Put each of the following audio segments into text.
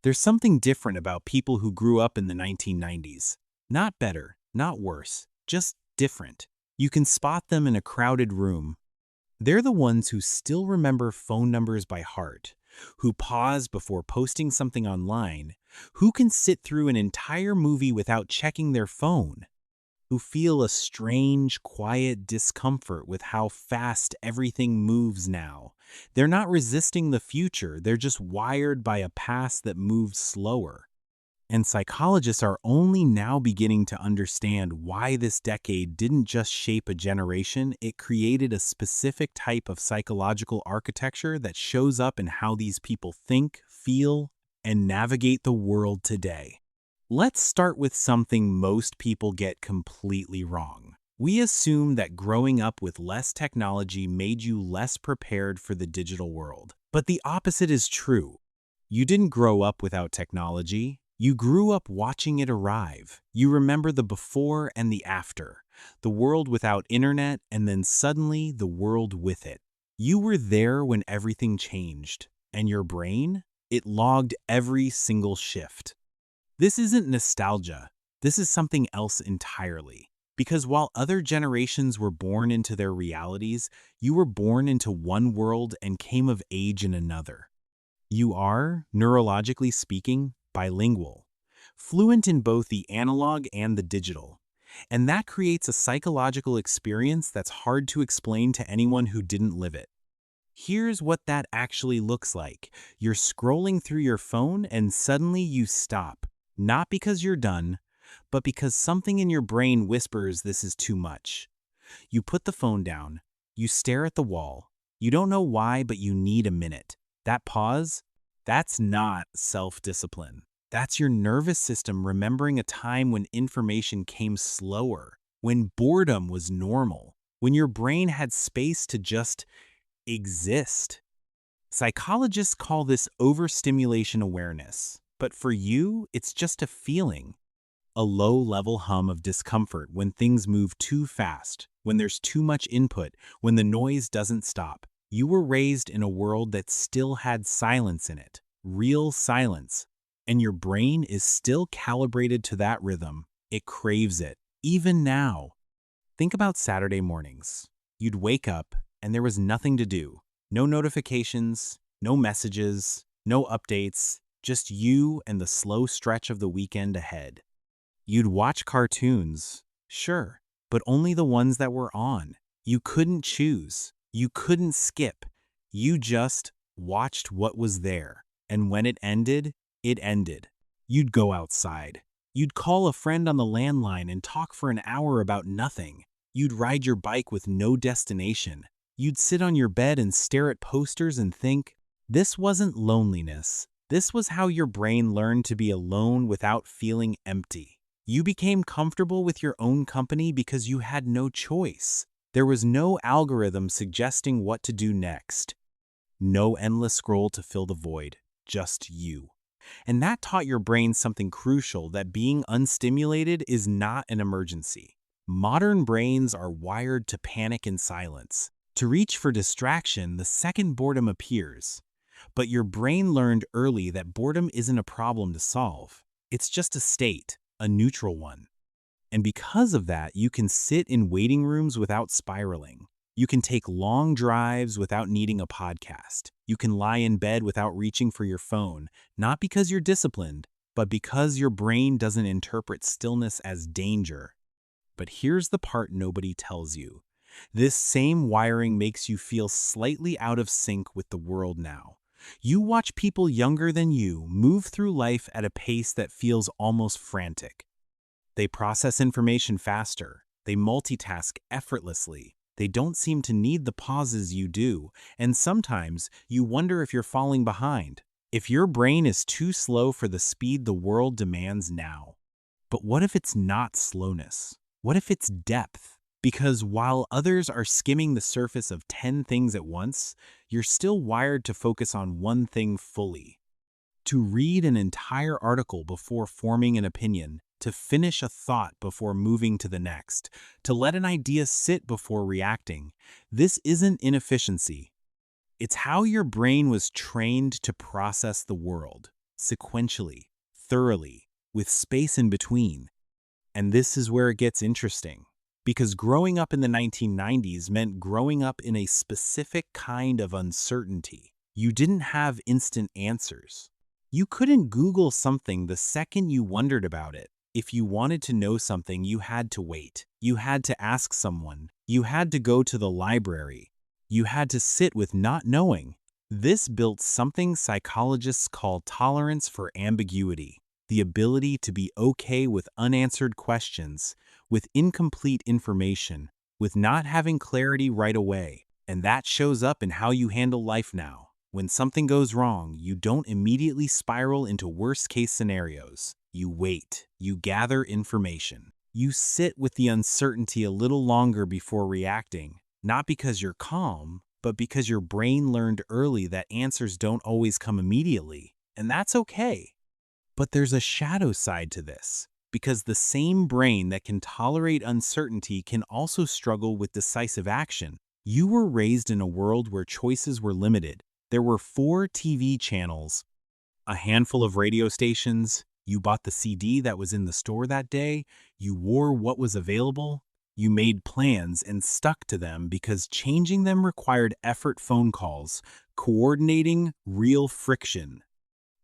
There's something different about people who grew up in the 1990s. Not better, not worse, just different. You can spot them in a crowded room. They're the ones who still remember phone numbers by heart, who pause before posting something online, who can sit through an entire movie without checking their phone, who feel a strange, quiet discomfort with how fast everything moves now. They're not resisting the future, they're just wired by a past that moves slower. And psychologists are only now beginning to understand why this decade didn't just shape a generation, it created a specific type of psychological architecture that shows up in how these people think, feel, and navigate the world today. Let's start with something most people get completely wrong. We assume that growing up with less technology made you less prepared for the digital world. But the opposite is true. You didn't grow up without technology. You grew up watching it arrive. You remember the before and the after, the world without internet, and then suddenly the world with it. You were there when everything changed, and your brain, it logged every single shift. This isn't nostalgia. This is something else entirely. Because while other generations were born into their realities, you were born into one world and came of age in another. You are, neurologically speaking, bilingual, fluent in both the analog and the digital. And that creates a psychological experience that's hard to explain to anyone who didn't live it. Here's what that actually looks like. You're scrolling through your phone and suddenly you stop. Not because you're done, but because something in your brain whispers this is too much. You put the phone down, you stare at the wall. You don't know why, but you need a minute. That pause, that's not self-discipline. That's your nervous system remembering a time when information came slower, when boredom was normal, when your brain had space to just exist. Psychologists call this overstimulation awareness, but for you, it's just a feeling. A low-level hum of discomfort when things move too fast, when there's too much input, when the noise doesn't stop. You were raised in a world that still had silence in it, real silence, and your brain is still calibrated to that rhythm. It craves it, even now. Think about Saturday mornings. You'd wake up and there was nothing to do. No notifications, no messages, no updates, just you and the slow stretch of the weekend ahead. You'd watch cartoons, sure, but only the ones that were on. You couldn't choose. You couldn't skip. You just watched what was there. And when it ended, it ended. You'd go outside. You'd call a friend on the landline and talk for an hour about nothing. You'd ride your bike with no destination. You'd sit on your bed and stare at posters and think, this wasn't loneliness. This was how your brain learned to be alone without feeling empty. You became comfortable with your own company because you had no choice. There was no algorithm suggesting what to do next. No endless scroll to fill the void, just you. And that taught your brain something crucial, that being unstimulated is not an emergency. Modern brains are wired to panic in silence, to reach for distraction the second boredom appears. But your brain learned early that boredom isn't a problem to solve. It's just a state, a neutral one. And because of that, you can sit in waiting rooms without spiraling. You can take long drives without needing a podcast. You can lie in bed without reaching for your phone, not because you're disciplined, but because your brain doesn't interpret stillness as danger. But here's the part nobody tells you. This same wiring makes you feel slightly out of sync with the world now. You watch people younger than you move through life at a pace that feels almost frantic. They process information faster. They multitask effortlessly. They don't seem to need the pauses you do, and sometimes you wonder if you're falling behind, if your brain is too slow for the speed the world demands now. But what if it's not slowness? What if it's depth? Because while others are skimming the surface of 10 things at once, you're still wired to focus on one thing fully. To read an entire article before forming an opinion, to finish a thought before moving to the next, to let an idea sit before reacting. This isn't inefficiency. It's how your brain was trained to process the world. sequentially, thoroughly, with space in between. And this is where it gets interesting. Because growing up in the 1990s meant growing up in a specific kind of uncertainty. You didn't have instant answers. You couldn't Google something the second you wondered about it. If you wanted to know something, you had to wait. You had to ask someone. You had to go to the library. You had to sit with not knowing. This built something psychologists call tolerance for ambiguity, the ability to be okay with unanswered questions, with incomplete information, with not having clarity right away. And that shows up in how you handle life now. When something goes wrong, you don't immediately spiral into worst-case scenarios. You wait. You gather information. You sit with the uncertainty a little longer before reacting, not because you're calm, but because your brain learned early that answers don't always come immediately. And that's okay. But there's a shadow side to this, because the same brain that can tolerate uncertainty can also struggle with decisive action. You were raised in a world where choices were limited. There were 4 TV channels, a handful of radio stations. You bought the CD that was in the store that day. You wore what was available. You made plans and stuck to them because changing them required effort, phone calls, coordinating, real friction.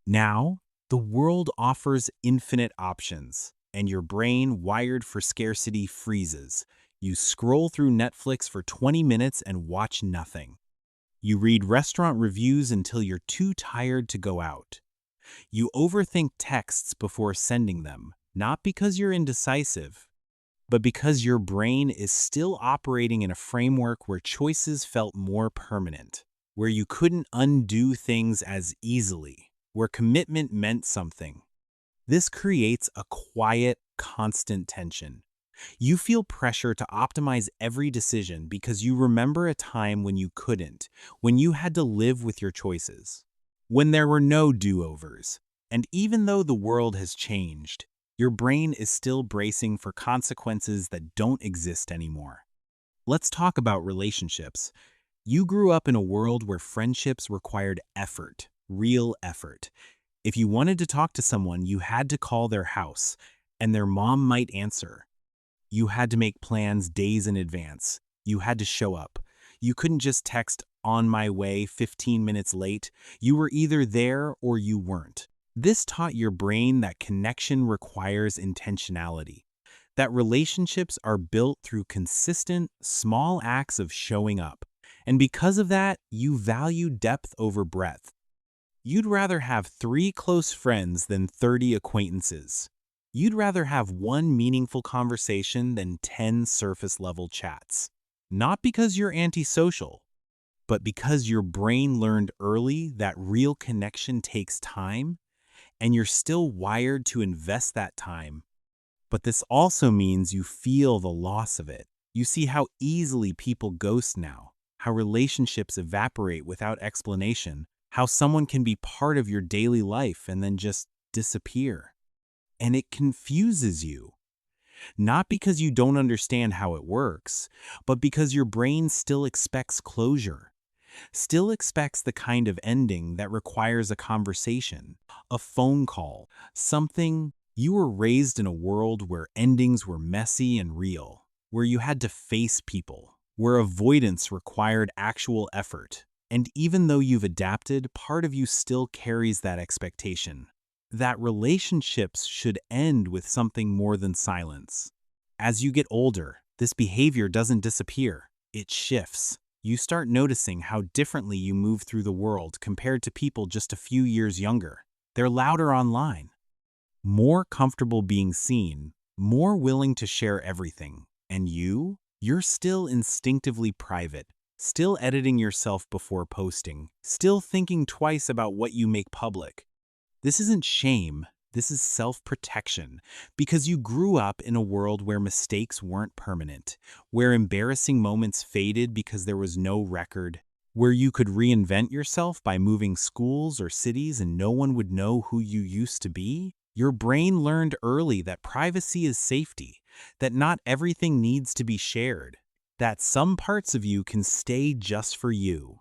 Now, the world offers infinite options, and your brain, wired for scarcity, freezes. You scroll through Netflix for 20 minutes and watch nothing. You read restaurant reviews until you're too tired to go out. You overthink texts before sending them, not because you're indecisive, but because your brain is still operating in a framework where choices felt more permanent, where you couldn't undo things as easily, where commitment meant something. This creates a quiet, constant tension. You feel pressure to optimize every decision because you remember a time when you couldn't, when you had to live with your choices, when there were no do-overs. And even though the world has changed, your brain is still bracing for consequences that don't exist anymore. Let's talk about relationships. You grew up in a world where friendships required effort, real effort. If you wanted to talk to someone, you had to call their house, and their mom might answer. You had to make plans days in advance. You had to show up. You couldn't just text, "on my way," 15 minutes late. You were either there or you weren't. This taught your brain that connection requires intentionality, that relationships are built through consistent, small acts of showing up. And because of that, you value depth over breadth. You'd rather have 3 close friends than 30 acquaintances. You'd rather have 1 meaningful conversation than 10 surface-level chats. Not because you're antisocial, but because your brain learned early that real connection takes time, and you're still wired to invest that time. But this also means you feel the loss of it. You see how easily people ghost now, how relationships evaporate without explanation, how someone can be part of your daily life and then just disappear. And it confuses you. Not because you don't understand how it works, but because your brain still expects closure, still expects the kind of ending that requires a conversation, a phone call, something. You were raised in a world where endings were messy and real, where you had to face people, where avoidance required actual effort. And even though you've adapted, part of you still carries that expectation, that relationships should end with something more than silence. As you get older, this behavior doesn't disappear, it shifts. You start noticing how differently you move through the world compared to people just a few years younger. They're louder online, more comfortable being seen, more willing to share everything. And you're still instinctively private, still editing yourself before posting, still thinking twice about what you make public. This isn't shame, this is self-protection, because you grew up in a world where mistakes weren't permanent, where embarrassing moments faded because there was no record, where you could reinvent yourself by moving schools or cities and no one would know who you used to be. Your brain learned early that privacy is safety, that not everything needs to be shared, that some parts of you can stay just for you.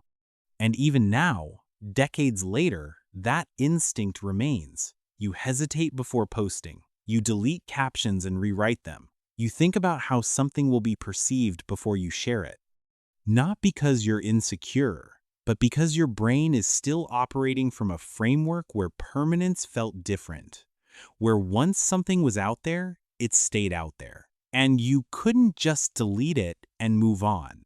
And even now, decades later, that instinct remains. You hesitate before posting. You delete captions and rewrite them. You think about how something will be perceived before you share it. Not because you're insecure, but because your brain is still operating from a framework where permanence felt different. Where once something was out there, it stayed out there. And you couldn't just delete it and move on.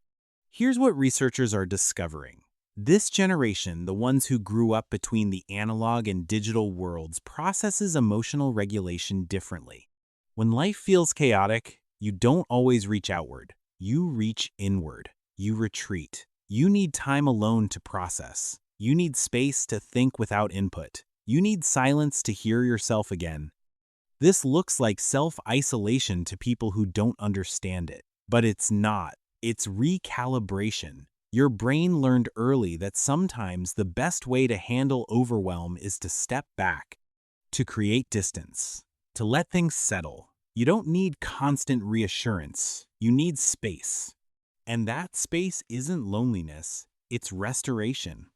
Here's what researchers are discovering. This generation, the ones who grew up between the analog and digital worlds, processes emotional regulation differently. When life feels chaotic, you don't always reach outward. You reach inward. You retreat. You need time alone to process. You need space to think without input. You need silence to hear yourself again. This looks like self-isolation to people who don't understand it. But it's not. It's recalibration. Your brain learned early that sometimes the best way to handle overwhelm is to step back, to create distance, to let things settle. You don't need constant reassurance. You need space. And that space isn't loneliness, it's restoration.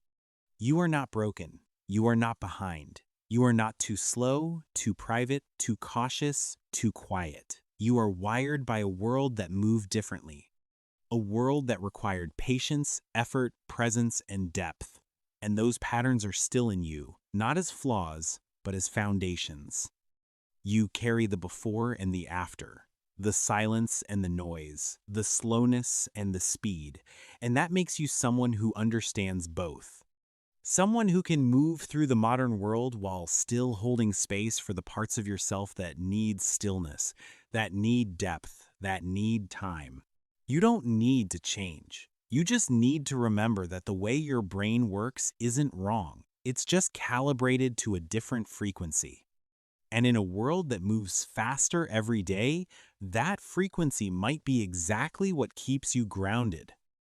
You are not broken. You are not behind. You are not too slow, too private, too cautious, too quiet. You are wired by a world that moved differently. A world that required patience, effort, presence, and depth. And those patterns are still in you, not as flaws, but as foundations. You carry the before and the after, the silence and the noise, the slowness and the speed, and that makes you someone who understands both. Someone who can move through the modern world while still holding space for the parts of yourself that need stillness, that need depth, that need time. You don't need to change. You just need to remember that the way your brain works isn't wrong. It's just calibrated to a different frequency. And in a world that moves faster every day, that frequency might be exactly what keeps you grounded.